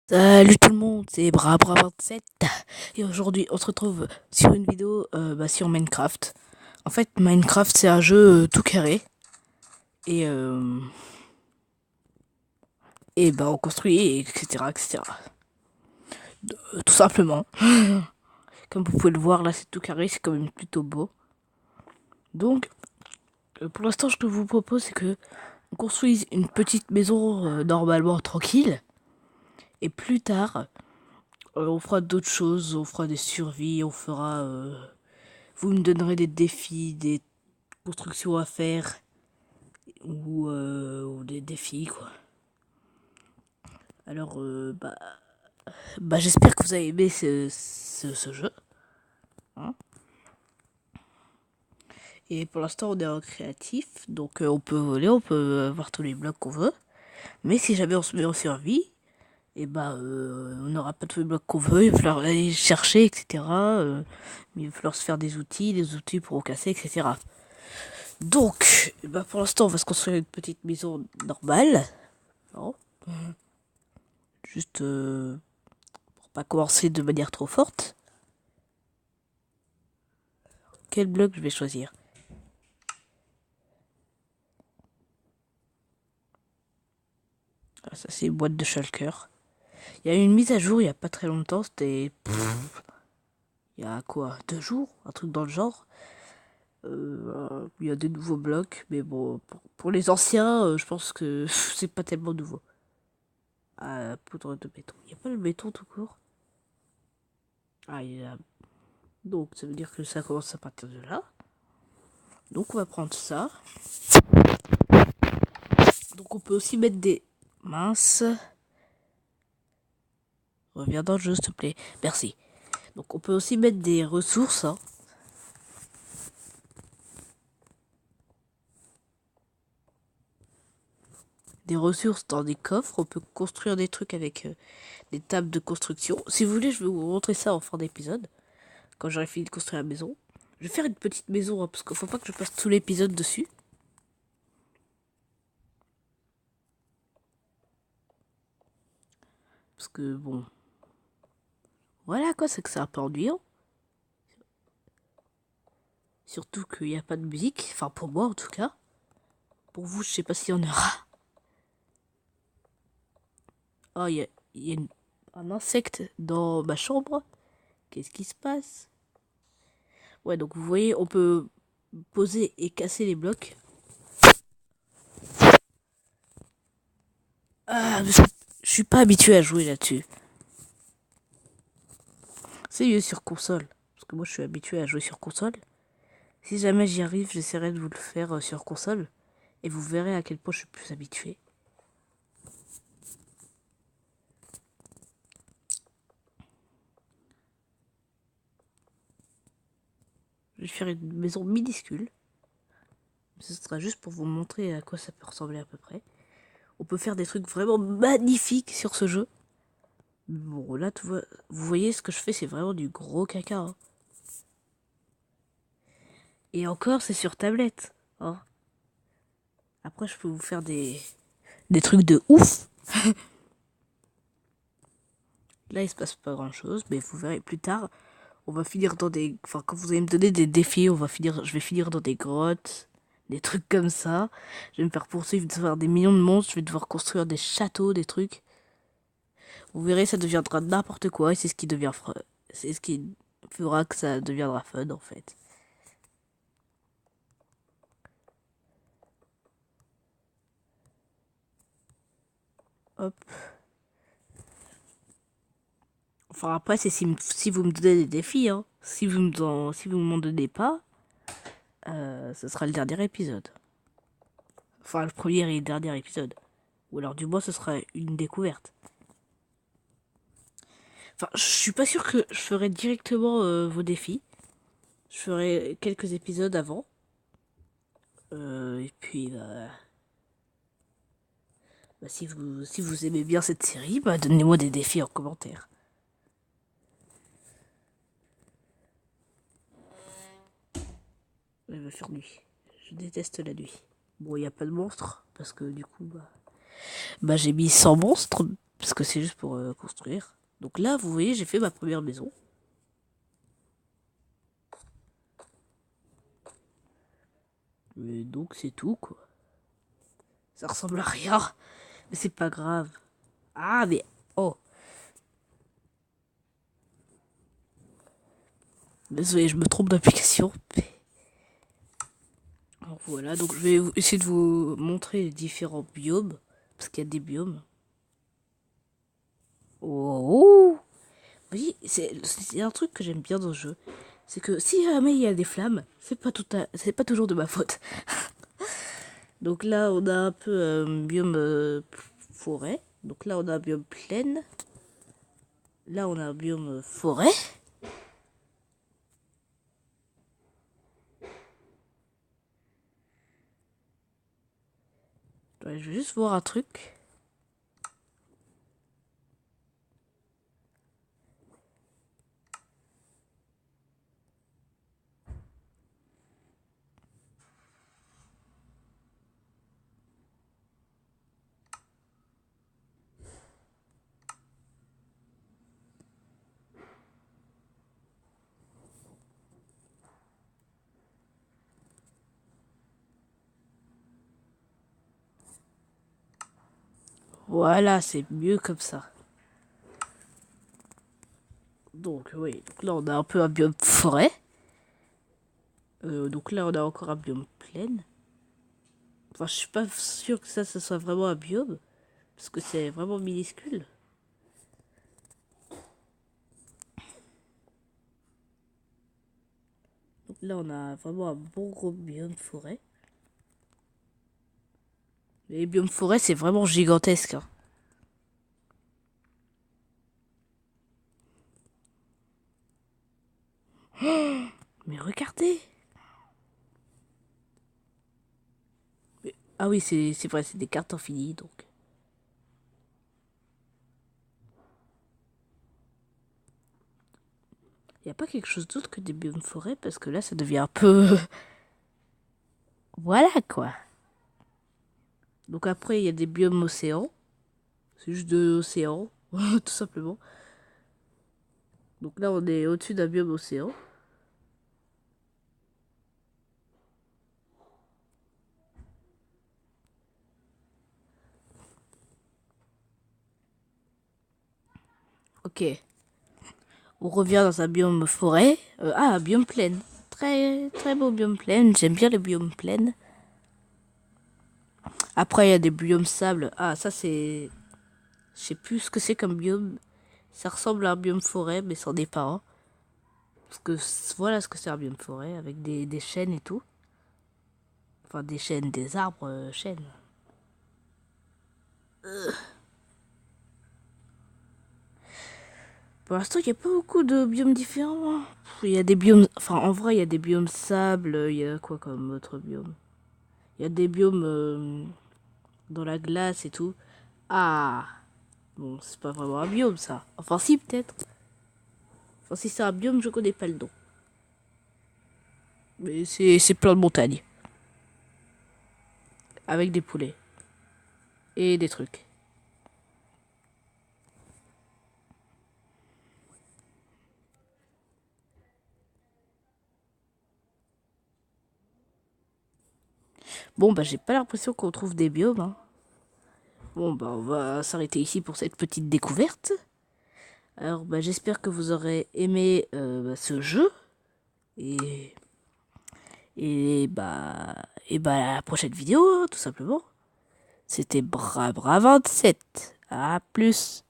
Salut tout le monde, c'est Bra27 et aujourd'hui on se retrouve sur une vidéo sur Minecraft. En fait, Minecraft c'est un jeu tout carré et on construit etc. Tout simplement. Comme vous pouvez le voir là, c'est tout carré, c'est quand même plutôt beau. Donc pour l'instant, ce que je vous propose c'est que on construise une petite maison normalement tranquille et plus tard on fera d'autres choses, on fera des survies, on fera vous me donnerez des défis, des constructions à faire ou des défis quoi. Alors j'espère que vous avez aimé ce jeu. Hein, et pour l'instant on est en créatif, donc on peut voler, on peut avoir tous les blocs qu'on veut. Mais si jamais on se met en survie, on n'aura pas tous les blocs qu'on veut, il va falloir aller chercher, etc. Il va falloir se faire des outils pour casser, etc. Donc, pour l'instant on va se construire une petite maison normale. Non, juste pour pas commencer de manière trop forte. Quel bloc je vais choisir? Ah, ça c'est une boîte de shulker. Il y a eu une mise à jour il y a pas très longtemps, c'était... Il y a quoi? 2 jours? Un truc dans le genre. Il y a des nouveaux blocs, mais bon, pour les anciens, je pense que c'est pas tellement nouveau. Ah, poudre de béton. Il n'y a pas le béton tout court? Ah, il y a... Donc ça veut dire que ça commence à partir de là. Donc on va prendre ça. Donc on peut aussi mettre des... Mince. Reviens dans le jeu, s'il te plaît. Merci. Donc on peut aussi mettre des ressources. Hein. Des ressources dans des coffres. On peut construire des trucs avec des tables de construction. Si vous voulez, je vais vous montrer ça en fin d'épisode. Quand j'aurai fini de construire la maison. Je vais faire une petite maison, hein, parce qu'il faut pas que je passe tout l'épisode dessus. Parce que bon... Voilà quoi, c'est que c'est un peu ennuyant. Surtout qu'il n'y a pas de musique. Enfin pour moi en tout cas. Pour vous, je sais pas s'il y en aura. Oh, il y a un insecte dans ma chambre. Qu'est-ce qui se passe? Ouais, donc vous voyez, on peut poser et casser les blocs. Ah, je suis pas habitué à jouer là-dessus. C'est mieux sur console. Parce que moi, je suis habitué à jouer sur console. Si jamais j'y arrive, j'essaierai de vous le faire sur console. Et vous verrez à quel point je suis plus habitué. Je vais faire une maison minuscule. Ce sera juste pour vous montrer à quoi ça peut ressembler à peu près. On peut faire des trucs vraiment magnifiques sur ce jeu. Bon, là, vous voyez, ce que je fais, c'est vraiment du gros caca. Hein. Et encore, c'est sur tablette. Hein. Après, je peux vous faire des trucs de ouf. Là, il se passe pas grand chose, mais vous verrez plus tard. On va finir dans des... Enfin, quand vous allez me donner des défis, je vais finir dans des grottes, des trucs comme ça. Je vais me faire poursuivre de faire des millions de monstres. Je vais devoir construire des châteaux, des trucs. Vous verrez, ça deviendra n'importe quoi et c'est ce qui devient... C'est ce qui fera que ça deviendra fun, en fait. Hop. Enfin, après, c'est si vous me donnez des défis, hein. Si vous m'en donnez pas, ce sera le dernier épisode. Enfin, le premier et dernier épisode. Ou alors, du moins, ce sera une découverte. Enfin, je suis pas sûr que je ferai directement vos défis. Je ferai quelques épisodes avant. Et puis, si vous aimez bien cette série, donnez-moi des défis en commentaire. Il va faire nuit. Je déteste la nuit. Bon, il n'y a pas de monstres, parce que du coup, j'ai mis 100 monstres. parce que c'est juste pour construire. Donc là, vous voyez, j'ai fait ma première maison. Et donc c'est tout, quoi. Ça ressemble à rien, mais c'est pas grave. Ah, mais... Oh. Désolé, je me trompe d'application. Alors voilà, donc je vais essayer de vous montrer les différents biomes. Parce qu'il y a des biomes. Oh, oui, c'est un truc que j'aime bien dans le jeu. C'est que si jamais il y a des flammes, c'est pas toujours de ma faute. Donc là, on a un peu biome forêt. Donc là, on a un biome plaine. Là, on a un biome forêt. Ouais, je vais juste voir un truc. Voilà, c'est mieux comme ça. Donc oui, donc là, on a un peu un biome forêt. Donc là, on a encore un biome plaine. Enfin, je suis pas sûr que ça soit vraiment un biome. Parce que c'est vraiment minuscule. Donc là, on a vraiment un bon gros biome forêt. Les biomes forêt, c'est vraiment gigantesque, hein. Mais regardez. Ah oui, c'est vrai, c'est des cartes infinies, donc. Il n'y a pas quelque chose d'autre que des biomes forêt, parce que là, ça devient un peu... Voilà, quoi. Donc après, il y a des biomes océans. C'est juste de l'océan, tout simplement. Donc là, on est au-dessus d'un biome océan. Ok. On revient dans un biome forêt. Un biome plaine. Très, très beau biome plaine. J'aime bien les biomes plaines. Après, il y a des biomes sable. Ah, ça, c'est... Je sais plus ce que c'est comme biome. Ça ressemble à un biome forêt, mais c'en est pas un. Parce que voilà ce que c'est un biome forêt, avec des chênes et tout. Enfin, des chênes, des arbres chênes. Pour l'instant, il n'y a pas beaucoup de biomes différents, hein. Il y a des biomes... Enfin, en vrai, il y a des biomes sable. Il y a quoi comme autre biome? Il y a des biomes dans la glace et tout. Ah, bon, c'est pas vraiment un biome, ça. Enfin, si, peut-être. Enfin, si c'est un biome, je connais pas le nom. Mais c'est plein de montagnes. Avec des poulets. Et des trucs. Bon, bah, j'ai pas l'impression qu'on trouve des biomes, hein. Bon, bah, on va s'arrêter ici pour cette petite découverte. Alors, bah, j'espère que vous aurez aimé ce jeu. Et, et bah, à la prochaine vidéo, hein, tout simplement. C'était Bra 27. À plus.